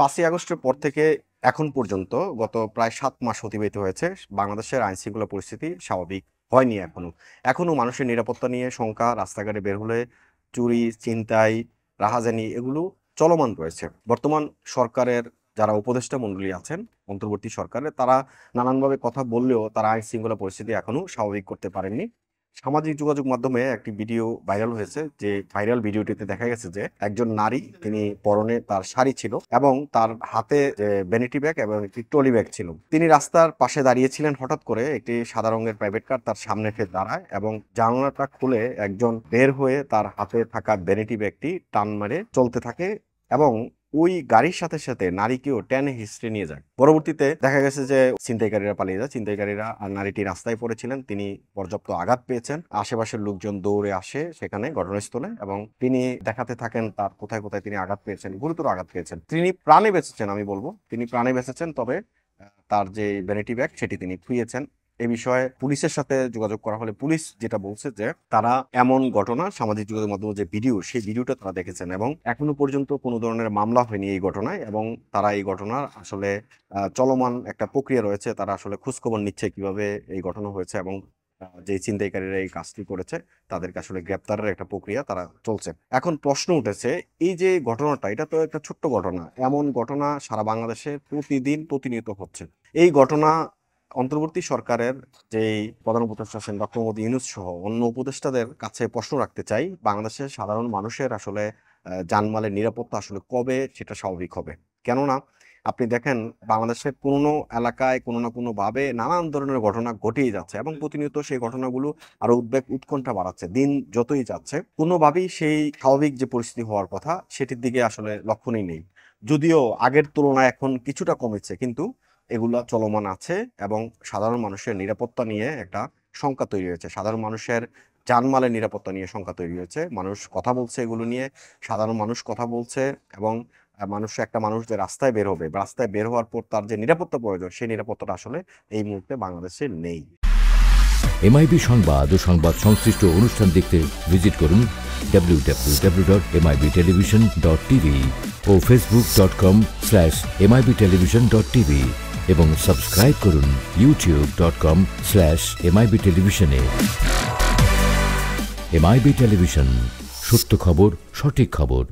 5ই আগস্টের পর থেকে এখন পর্যন্ত গত প্রায় 7 মাস অতিবাহিত হয়েছে। বাংলাদেশের আইনশৃঙ্খলা পরিস্থিতি স্বাভাবিক হয়নি এখনো মানুষের নিরাপত্তা নিয়ে শঙ্কা, রাস্তাঘাটে বের হলে চুরি, ছিনতাই, রাহাজানি এগুলো চলমান রয়েছে। বর্তমান সরকারের যারা উপদেষ্টা মণ্ডলী আছেন, অন্তর্বর্তী সরকারের, তারা নানানভাবে কথা বললেও তারা আইনশৃঙ্খলা পরিস্থিতি এখনো স্বাভাবিক করতে পারেননি। সামাজিক যোগাযোগ মাধ্যমে একটি ভিডিও ভাইরাল হয়েছে, যে ভাইরাল ভিডিওটিতে দেখা গেছে যে একজন নারী, তিনি পরনে তার শাড়ি ছিল এবং তার হাতে ভ্যানিটি ব্যাগ এবং একটি ট্রলি ব্যাগ ছিল। তিনি রাস্তার পাশে দাঁড়িয়েছিলেন, হঠাৎ করে একটি সাদা রঙের প্রাইভেট কার তার সামনে এসে দাঁড়ায় এবং জানালাটা খুলে একজন বের হয়ে তার হাতে থাকা ভ্যানিটি ব্যাগটি টান মেরে চলতে থাকে এবং ওই গাড়ির সাথে সাথে নারীকেও টেনে হিস্ট্রি নিয়ে যায়। পরবর্তীতে দেখা গেছে যে ছিনতাইকারীরা পালিয়ে যায়। ছিনতাইকারীরা আর নারীটি রাস্তায় পড়েছিলেন, তিনি পর্যাপ্ত আঘাত পেয়েছেন। আশেপাশের লোকজন দৌড়ে আসে সেখানে ঘটনাস্থলে এবং তিনি দেখাতে থাকেন তার কোথায় কোথায় তিনি আঘাত পেয়েছেন, গুরুতর আঘাত পেয়েছেন। তিনি প্রাণে বেঁচেছেন, আমি বলবো তিনি প্রাণে বেঁচেছেন, তবে তার যে ভ্যানিটি ব্যাগ সেটি তিনি খুইয়েছেন। এ বিষয়ে পুলিশের সাথে যোগাযোগ করা হলে পুলিশ যেটা বলছে যে তারা এমন ঘটনা সামাজিক যোগাযোগ মাধ্যমে যে ভিডিও, সেই ভিডিওটা তারা দেখেছেন এবং এখনো পর্যন্ত কোনো ধরনের মামলা হয়নি এই ঘটনায়, এবং তারা এই ঘটনার আসলে চলমান একটা প্রক্রিয়া রয়েছে। তারা আসলে খোঁজখবর নিচ্ছে কিভাবে এই ঘটনা হয়েছে এবং যে ছিনতাইকারীরা এই কাজটি করেছে তাদেরকে আসলে গ্রেপ্তারের একটা প্রক্রিয়া তারা চলছে। এখন প্রশ্ন উঠেছে, এই যে ঘটনাটা, এটা তো একটা ছোট্ট ঘটনা, এমন ঘটনা সারা বাংলাদেশে প্রতিদিন প্রতিনিয়ত হচ্ছে। এই ঘটনা অন্তর্বর্তী সরকারের যেই প্রধান উপদেষ্টা আছেন ডক্টর মোহাম্মদ ইউনূস সহ অন্য উপদেষ্টাদের কাছে প্রশ্ন রাখতে চাই, বাংলাদেশের সাধারণ মানুষের আসলে জানমালের নিরাপত্তা আসলে কবে সেটা স্বাভাবিক হবে? কেননা আপনি দেখেন, বাংলাদেশের কোনো এলাকায় কোনো না কোনো ভাবে নানান ধরনের ঘটনা ঘটেই যাচ্ছে এবং প্রতিনিয়ত সেই ঘটনাগুলো আরো উদ্বেগ উৎকণ্ঠা বাড়াচ্ছে। দিন যতই যাচ্ছে কোনোভাবেই সেই স্বাভাবিক যে পরিস্থিতি হওয়ার কথা সেটির দিকে আসলে লক্ষণই নেই। যদিও আগের তুলনায় এখন কিছুটা কমেছে, কিন্তু এগুলা চলমান আছে এবং সাধারণ মানুষের নিরাপত্তা নিয়ে একটা শঙ্কা তৈরি হয়েছে। সাধারণ মানুষের জানমালের নিরাপত্তা নিয়ে শঙ্কা তৈরি হয়েছে। মানুষ কথা বলছে এগুলো নিয়ে, সাধারণ মানুষ কথা বলছে এবং একটা মানুষ যে রাস্তায় বের হবে, রাস্তায় বের হওয়ার পর তার যে নিরাপত্তা প্রয়োজন, সেই নিরাপত্তাটা আসলে এই মুহূর্তে বাংলাদেশে নেই। এমআইবি সংবাদ ও সংবাদ সংশ্লিষ্ট অনুষ্ঠান দেখতে ভিজিট করুন www.mibtelevision.tv ও facebook.com/mibtelevision.tv এবং সাবস্ক্রাইব করুন youtube.com/mibtelevision এ। এমআইবি টেলিভিশন, সত্য খবর, সঠিক খবর।